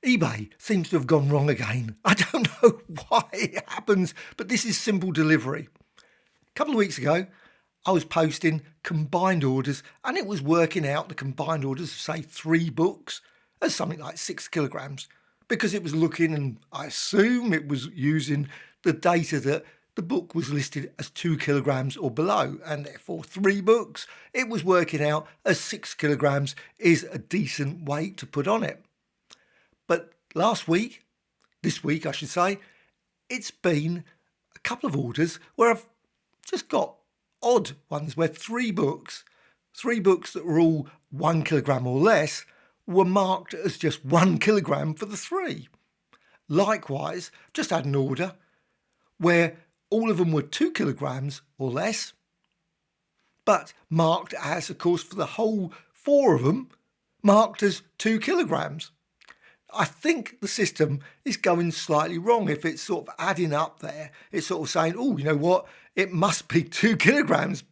eBay seems to have gone wrong again. I don't know why it happens, but this is simple delivery. A couple of weeks ago, I was posting combined orders and it was working out the combined orders of, say, 3 books as something like 6 kilograms because it was looking, and I assume it was using the data that the book was listed as 2 kilograms or below, and therefore 3 books, it was working out as 6 kilograms is a decent weight to put on it. But this week I should say, it's been a couple of orders where I've just got odd ones where 3 books that were all 1 kilogram or less were marked as just 1 kilogram for the 3. Likewise, just had an order where all of them were 2 kilograms or less, but marked as, of course, for the whole 4 of them, marked as 2 kilograms. I think the system is going slightly wrong. If it's sort of adding up there, it's sort of saying, oh, you know what, it must be 2 kilograms.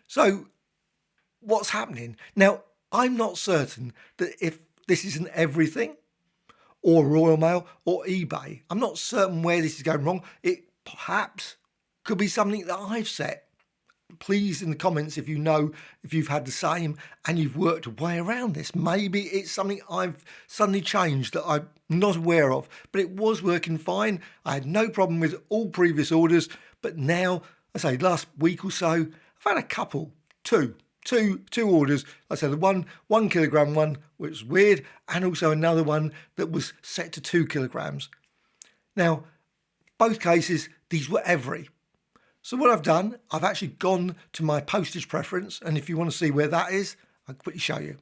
So what's happening? Now, I'm not certain that if this isn't everything, or Royal Mail, or eBay. I'm not certain where this is going wrong. It perhaps could be something that I've set. Please, in the comments, if you know, if you've had the same and you've worked a way around this. Maybe it's something I've suddenly changed that I'm not aware of, but it was working fine. I had no problem with all previous orders, but now, I say last week or so, I've had a couple, two orders. I said the one kilogram one, which was weird, and also another one that was set to 2 kilograms. Now, both cases, these were every. So what I've done, I've actually gone to my postage preference, and if you want to see where that is, I'll quickly show you.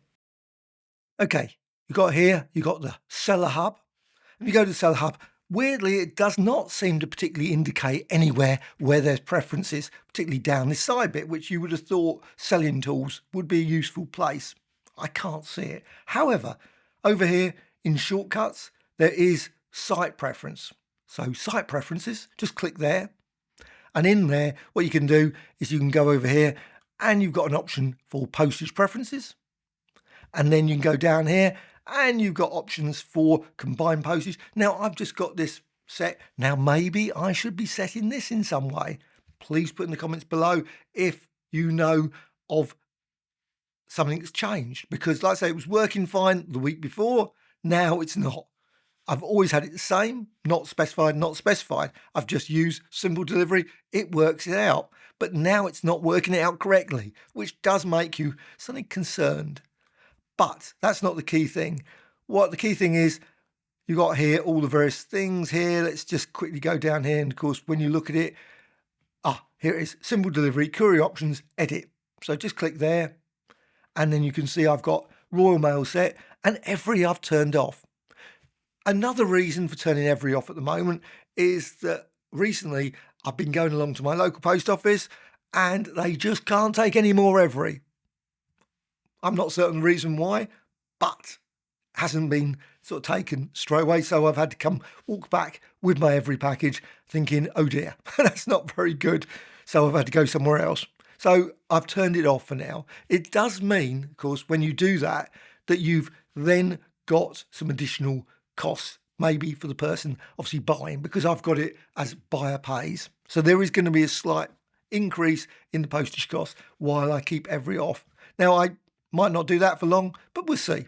Okay, you got the seller hub. If you go to the seller hub, weirdly, it does not seem to particularly indicate anywhere where there's preferences, particularly down this side bit, which you would have thought selling tools would be a useful place. I can't see it. However, over here in shortcuts, there is site preference. So site preferences, just click there. And in there, what you can do is you can go over here and you've got an option for postage preferences. And then you can go down here and you've got options for combined postage. Now, I've just got this set. Now, maybe I should be setting this in some way. Please put in the comments below if you know of something that's changed. Because like I say, it was working fine the week before. Now it's not. I've always had it the same, not specified. I've just used simple delivery. It works it out. But now it's not working it out correctly, which does make you suddenly concerned. But that's not the key thing. What the key thing is, you got here all the various things here. Let's just quickly go down here. And of course, when you look at it, here it is, simple delivery, courier options, edit. So just click there. And then you can see I've got Royal Mail set and every I've turned off. Another reason for turning every off at the moment is that recently I've been going along to my local post office and they just can't take any more every. I'm not certain the reason why, but hasn't been sort of taken straight away. So I've had to walk back with my every package thinking, oh dear, that's not very good. So I've had to go somewhere else. So I've turned it off for now. It does mean, of course, when you do that, that you've then got some additional costs, maybe for the person obviously buying, because I've got it as buyer pays. So there is going to be a slight increase in the postage cost while I keep every off. Now, I might not do that for long, but we'll see.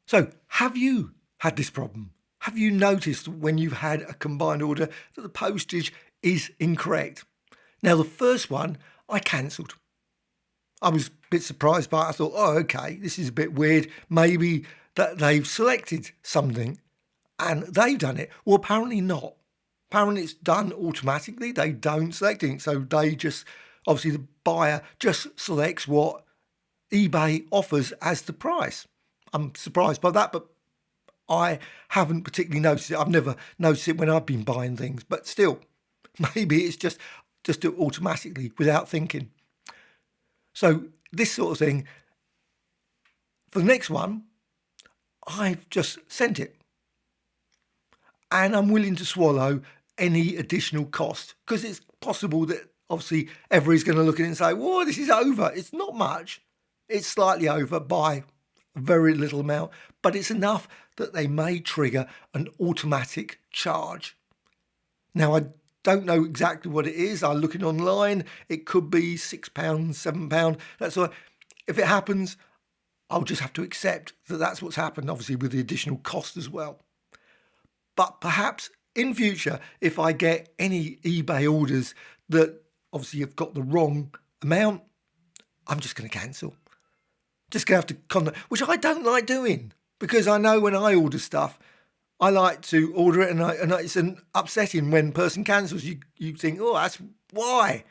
So have you had this problem? Have you noticed when you've had a combined order that the postage is incorrect? Now, the first one I cancelled. I was a bit surprised by it. I thought, oh, okay, this is a bit weird. Maybe that they've selected something and they've done it. Well, apparently not. Apparently it's done automatically. They don't select it. So they just, obviously the buyer just selects what eBay offers as the price. I'm surprised by that, but I haven't particularly noticed it. I've never noticed it when I've been buying things, but still, maybe it's just do it automatically without thinking. So this sort of thing, for the next one, I've just sent it. And I'm willing to swallow any additional cost because it's possible that obviously everybody's going to look at it and say, whoa, this is over. It's not much. It's slightly over by a very little amount, but it's enough that they may trigger an automatic charge. Now, I don't know exactly what it is. I'm looking online. It could be £6, £7. That's all. If it happens, I'll just have to accept that that's what's happened, obviously with the additional cost as well. But perhaps in future, if I get any eBay orders that obviously have got the wrong amount, I'm just going to cancel. Just going to have to contact, which I don't like doing, because I know when I order stuff, I like to order it, and it's upsetting when person cancels. You think, oh, that's why.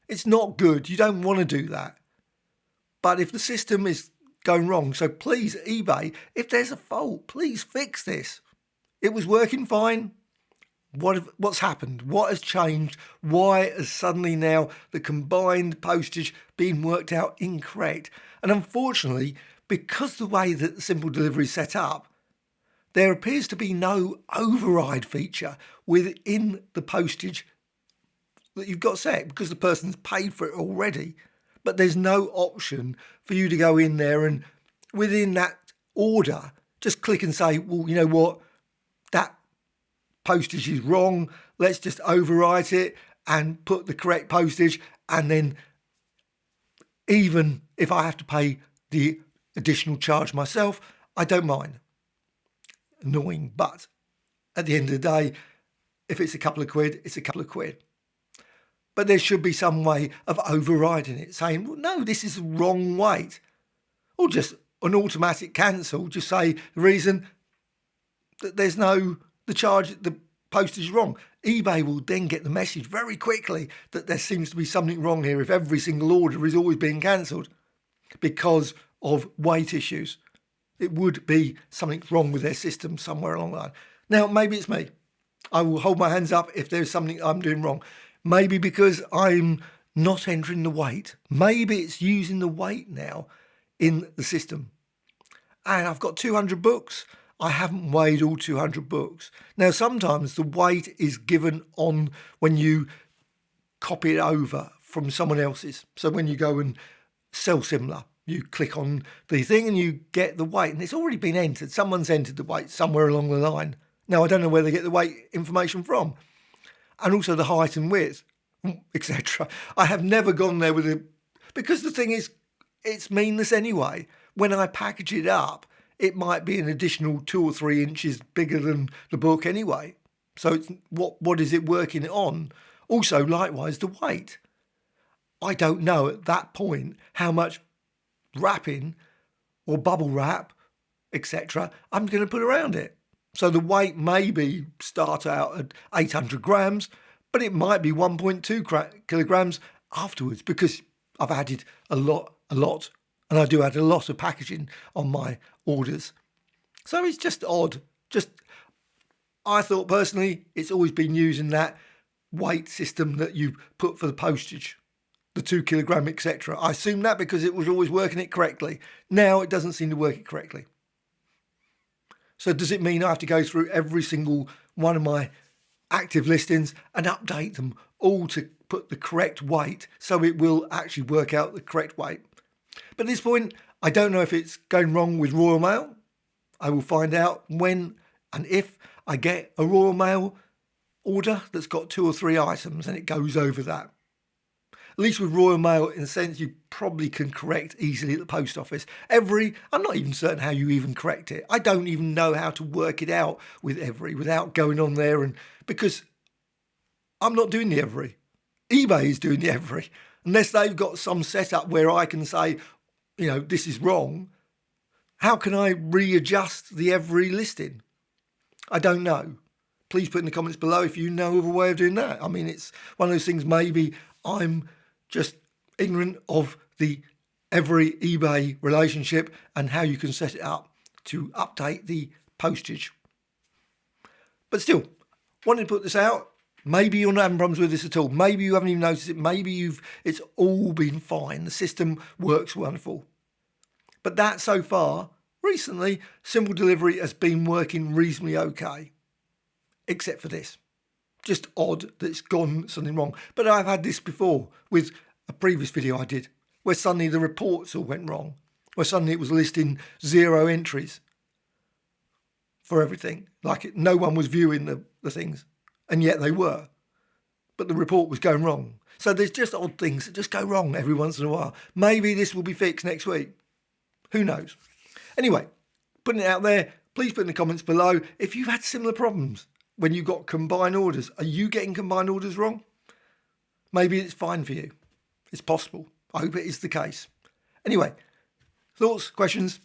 It's not good. You don't want to do that. But if the system is going wrong, so please, eBay, if there's a fault, please fix this. It was working fine. What's happened? What has changed? Why has suddenly now the combined postage been worked out incorrect? And unfortunately, because the way that the simple delivery is set up, there appears to be no override feature within the postage that you've got set, because the person's paid for it already. But there's no option for you to go in there and within that order, just click and say, well, you know what, that postage is wrong. Let's just overwrite it and put the correct postage. And then even if I have to pay the additional charge myself, I don't mind. Annoying, but at the end of the day, if it's a couple of quid, it's a couple of quid. But there should be some way of overriding it, saying, well, no, this is the wrong weight. Or just an automatic cancel, just say the reason that the postage is wrong. eBay will then get the message very quickly that there seems to be something wrong here if every single order is always being cancelled because of weight issues. It would be something wrong with their system somewhere along the line. Now, maybe it's me. I will hold my hands up if there's something I'm doing wrong. Maybe because I'm not entering the weight. Maybe it's using the weight now in the system. And I've got 200 books. I haven't weighed all 200 books. Now, sometimes the weight is given on when you copy it over from someone else's. So when you go and sell similar, you click on the thing and you get the weight, and it's already been entered. Someone's entered the weight somewhere along the line. Now, I don't know where they get the weight information from. And also the height and width, etc. I have never gone there with it, because the thing is, it's meaningless anyway. When I package it up, it might be an additional 2 or 3 inches bigger than the book anyway. So it's, what is it working on? Also, likewise, the weight. I don't know at that point how much wrapping or bubble wrap, etc. I'm going to put around it. So the weight maybe start out at 800 grams, but it might be 1.2 kilograms afterwards, because I've added a lot, and I do add a lot of packaging on my orders. So it's just odd. I thought personally, it's always been using that weight system that you put for the postage, the 2 kilogram, etc. I assume that because it was always working it correctly. Now it doesn't seem to work it correctly. So does it mean I have to go through every single one of my active listings and update them all to put the correct weight so it will actually work out the correct weight? But at this point, I don't know if it's going wrong with Royal Mail. I will find out when and if I get a Royal Mail order that's got 2 or 3 items and it goes over that. At least with Royal Mail, in a sense, you probably can correct easily at the post office. I'm not even certain how you even correct it. I don't even know how to work it out with Every without going on there, and because I'm not doing the Every. eBay is doing the Every. Unless they've got some setup where I can say, this is wrong. How can I readjust the Every listing? I don't know. Please put in the comments below if you know of a way of doing that. I mean, it's one of those things, maybe I'm just ignorant of the Every eBay relationship and how you can set it up to update the postage. But still, wanted to put this out. Maybe you're not having problems with this at all. Maybe you haven't even noticed it. Maybe it's all been fine. The system works wonderful. But that so far, recently, simple delivery has been working reasonably okay. Except for this. Just odd that it's gone something wrong. But I've had this before with a previous video I did, where suddenly the reports all went wrong. where suddenly it was listing 0 entries for everything. No one was viewing the things, and yet they were. But the report was going wrong. So there's just odd things that just go wrong every once in a while. Maybe this will be fixed next week. Who knows? Anyway, putting it out there, please put in the comments below if you've had similar problems when you got combined orders. Are you getting combined orders wrong? Maybe it's fine for you. It's possible. I hope it is the case. Anyway, thoughts, questions?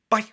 Bye.